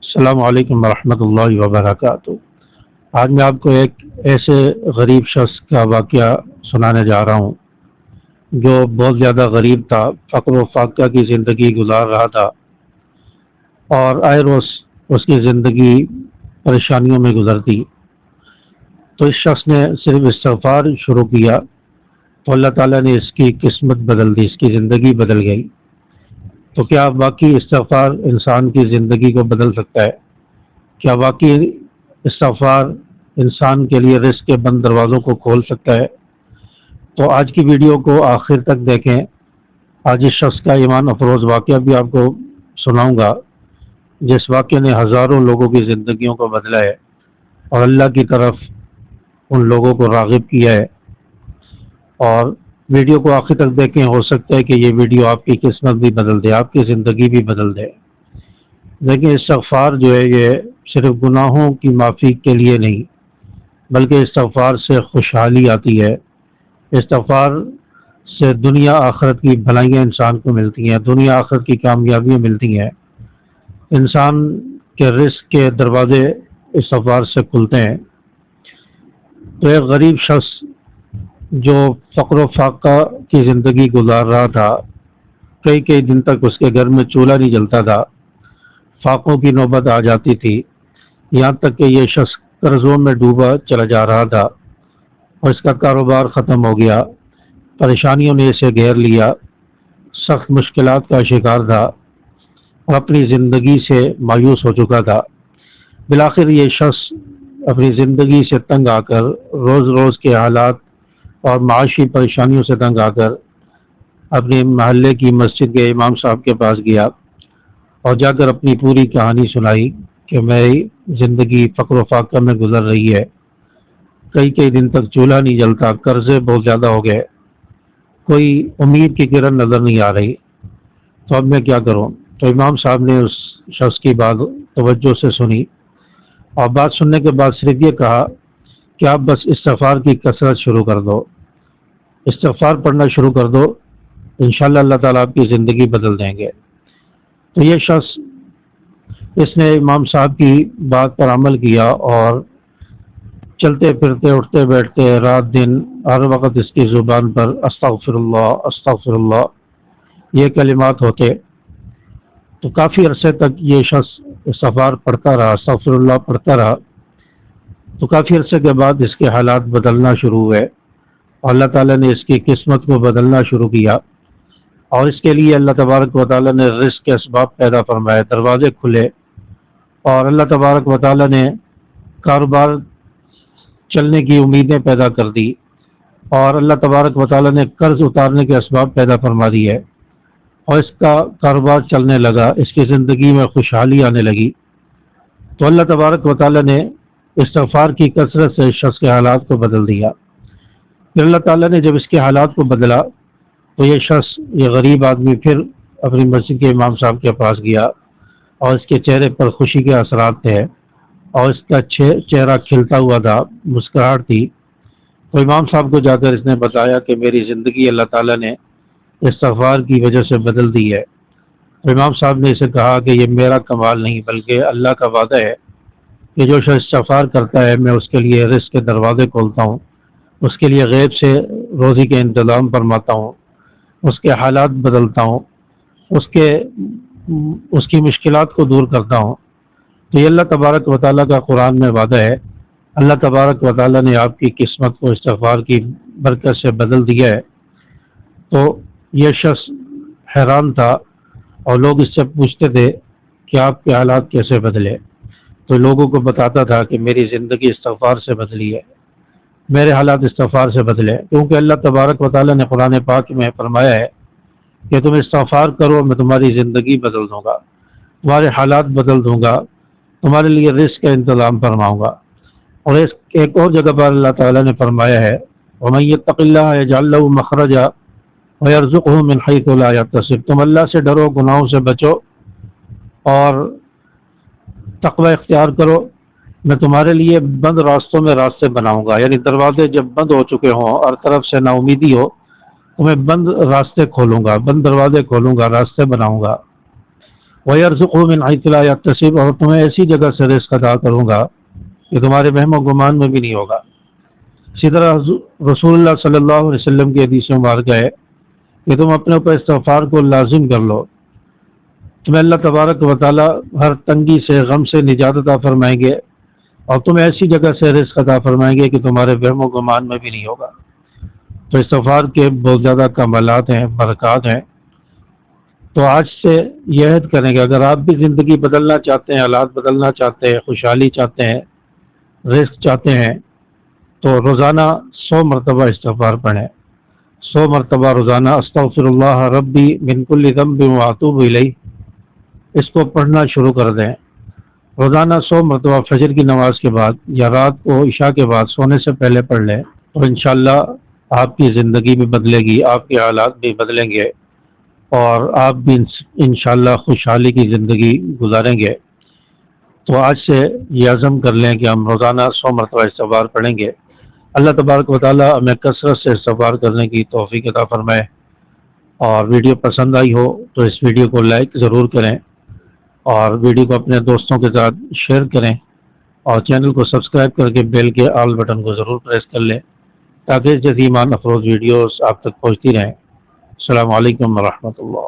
السلام علیکم ورحمۃ اللہ وبرکاتہ۔ آج میں آپ کو ایک ایسے غریب شخص کا واقعہ سنانے جا رہا ہوں جو بہت زیادہ غریب تھا، فقر و فاقہ کی زندگی گزار رہا تھا اور آئے روز اس کی زندگی پریشانیوں میں گزرتی۔ تو اس شخص نے صرف استغفار شروع کیا تو اللہ تعالیٰ نے اس کی قسمت بدل دی، اس کی زندگی بدل گئی۔ تو کیا واقعی استغفار انسان کی زندگی کو بدل سکتا ہے؟ کیا واقعی استغفار انسان کے لیے رزق کے بند دروازوں کو کھول سکتا ہے؟ تو آج کی ویڈیو کو آخر تک دیکھیں۔ آج اس شخص کا ایمان افروز واقعہ بھی آپ کو سناؤں گا جس واقعے نے ہزاروں لوگوں کی زندگیوں کو بدلا ہے اور اللہ کی طرف ان لوگوں کو راغب کیا ہے۔ اور ویڈیو کو آخر تک دیکھیں، ہو سکتا ہے کہ یہ ویڈیو آپ کی قسمت بھی بدل دے، آپ کی زندگی بھی بدل دے۔ دیکھیں، استغفار جو ہے یہ صرف گناہوں کی معافی کے لیے نہیں بلکہ استغفار سے خوشحالی آتی ہے۔ استغفار سے دنیا آخرت کی بھلائیاں انسان کو ملتی ہیں، دنیا آخرت کی کامیابیاں ملتی ہیں، انسان کے رزق کے دروازے استغفار سے کھلتے ہیں۔ تو ایک غریب شخص جو فقر و فاقہ کی زندگی گزار رہا تھا، کئی دن تک اس کے گھر میں چولہا نہیں جلتا تھا، فاقوں کی نوبت آ جاتی تھی، یہاں تک کہ یہ شخص قرضوں میں ڈوبا چلا جا رہا تھا اور اس کا کاروبار ختم ہو گیا، پریشانیوں نے اسے گھیر لیا، سخت مشکلات کا شکار تھا اور اپنی زندگی سے مایوس ہو چکا تھا۔ بالآخر یہ شخص اپنی زندگی سے تنگ آ کر، روز روز کے حالات اور معاشی پریشانیوں سے تنگ آ کر اپنے محلے کی مسجد کے امام صاحب کے پاس گیا اور جا کر اپنی پوری کہانی سنائی کہ میری زندگی فقر و فاقہ میں گزر رہی ہے، کئی دن تک چولہا نہیں جلتا، قرضے بہت زیادہ ہو گئے، کوئی امید کی کرن نظر نہیں آ رہی، تو اب میں کیا کروں؟ تو امام صاحب نے اس شخص کی بات توجہ سے سنی اور بات سننے کے بعد صرف یہ کہا کہ آپ بس استغفار کی کثرت شروع کر دو، استغفار پڑھنا شروع کر دو، انشاءاللہ اللہ تعالیٰ آپ کی زندگی بدل دیں گے۔ تو یہ شخص اس نے امام صاحب کی بات پر عمل کیا اور چلتے پھرتے، اٹھتے بیٹھتے، رات دن ہر وقت اس کی زبان پر استغفر اللہ یہ کلمات ہوتے۔ تو کافی عرصے تک یہ شخص استغفار پڑھتا رہا، استغفر اللہ پڑھتا رہا۔ تو کافی عرصے کے بعد اس کے حالات بدلنا شروع ہوئے اور اللہ تعالیٰ نے اس کی قسمت کو بدلنا شروع کیا اور اس کے لیے اللہ تبارک و تعالیٰ نے رزق کے اسباب پیدا فرمائے، دروازے کھلے اور اللہ تبارک و تعالیٰ نے کاروبار چلنے کی امیدیں پیدا کر دی اور اللہ تبارک و تعالیٰ نے قرض اتارنے کے اسباب پیدا فرما دیے اور اس کا کاروبار چلنے لگا، اس کی زندگی میں خوشحالی آنے لگی۔ تو اللہ تبارک و تعالیٰ نے استغفار کی کثرت سے اس شخص کے حالات کو بدل دیا۔ پھر اللہ تعالیٰ نے جب اس کے حالات کو بدلا تو یہ شخص، یہ غریب آدمی پھر اپنی مسجد کے امام صاحب کے پاس گیا اور اس کے چہرے پر خوشی کے اثرات تھے اور اس کا چہرہ کھلتا ہوا تھا، مسکراہٹ تھی۔ تو امام صاحب کو جا کر اس نے بتایا کہ میری زندگی اللہ تعالیٰ نے استغفار کی وجہ سے بدل دی ہے۔ تو امام صاحب نے اسے کہا کہ یہ میرا کمال نہیں بلکہ اللہ کا وعدہ ہے کہ جو شخص استغفار کرتا ہے میں اس کے لیے رزق کے دروازے کھولتا ہوں، اس کے لیے غیب سے روزی کے انتظام فرماتا ہوں، اس کے حالات بدلتا ہوں، اس کی مشکلات کو دور کرتا ہوں۔ تو یہ اللہ تبارک و تعالیٰ کا قرآن میں وعدہ ہے۔ اللہ تبارک و تعالیٰ نے آپ کی قسمت کو استغفار کی برکت سے بدل دیا ہے۔ تو یہ شخص حیران تھا اور لوگ اس سے پوچھتے تھے کہ آپ کے حالات کیسے بدلے؟ تو لوگوں کو بتاتا تھا کہ میری زندگی استغفار سے بدلی ہے، میرے حالات استغفار سے بدلے، کیونکہ اللہ تبارک و تعالیٰ نے قرآن پاک میں فرمایا ہے کہ تم استغفار کرو، میں تمہاری زندگی بدل دوں گا، تمہارے حالات بدل دوں گا، تمہارے لیے رزق کا انتظام فرماؤں گا۔ اور ایک اور جگہ پر اللہ تعالیٰ نے فرمایا ہے وَمَن يَتَّقِ اللَّهَ يَجْعَل لَّهُ مَخْرَجًا وَيَرْزُقْهُ مِنْ حَيْثُ لَا يَحْتَسِبُ۔ تم اللہ سے ڈرو، گناہوں سے بچو اور تقوی اختیار کرو، میں تمہارے لیے بند راستوں میں راستے بناؤں گا، یعنی دروازے جب بند ہو چکے ہوں اور طرف سے نا امیدی ہو تو میں بند راستے کھولوں گا، بند دروازے کھولوں گا، راستے بناؤں گا۔ وَيَرْزُقْهُ مِنْ حَيْثُ لَا يَحْتَسِبُ، اور تمہیں ایسی جگہ سے رزق عطا کروں گا کہ تمہارے وہم و گمان میں بھی نہیں ہوگا۔ اسی طرح رسول اللہ صلی اللہ علیہ وسلم کی حدیث مبارکہ ہے کہ تم اپنے اوپر استغفار کو لازم کر لو، تمہیں اللہ تبارک و تعالی ہر تنگی سے، غم سے نجات عطا فرمائیں گے، اور تمہیں ایسی جگہ سے رزق عطا فرمائیں گے کہ تمہارے وہم و گمان میں بھی نہیں ہوگا۔ تو استغفار کے بہت زیادہ کمالات ہیں، برکات ہیں۔ تو آج سے یہ عہد کریں کہ اگر آپ بھی زندگی بدلنا چاہتے ہیں، حالات بدلنا چاہتے ہیں، خوشحالی چاہتے ہیں، رزق چاہتے ہیں، تو روزانہ 100 مرتبہ استغفار پڑھیں۔ 100 مرتبہ روزانہ استغفر اللہ ربی من کل ذنب واتوب الیہ، اس کو پڑھنا شروع کر دیں۔ روزانہ 100 مرتبہ فجر کی نماز کے بعد یا رات کو عشاء کے بعد سونے سے پہلے پڑھ لیں، تو انشاءاللہ آپ کی زندگی بھی بدلے گی، آپ کے حالات بھی بدلیں گے، اور آپ بھی انشاءاللہ خوشحالی کی زندگی گزاریں گے۔ تو آج سے یہ عزم کر لیں کہ ہم روزانہ 100 مرتبہ استغفار پڑھیں گے۔ اللہ تبارک و تعالی ہمیں کثرت سے استغفار کرنے کی توفیق عطا فرمائے۔ اور ویڈیو پسند آئی ہو تو اس ویڈیو کو لائک ضرور کریں، اور ویڈیو کو اپنے دوستوں کے ساتھ شیئر کریں، اور چینل کو سبسکرائب کر کے بیل کے آل بٹن کو ضرور پریس کر لیں تاکہ اس جیسی ایمان افروز ویڈیوز آپ تک پہنچتی رہیں۔ السلام علیکم ورحمۃ اللہ۔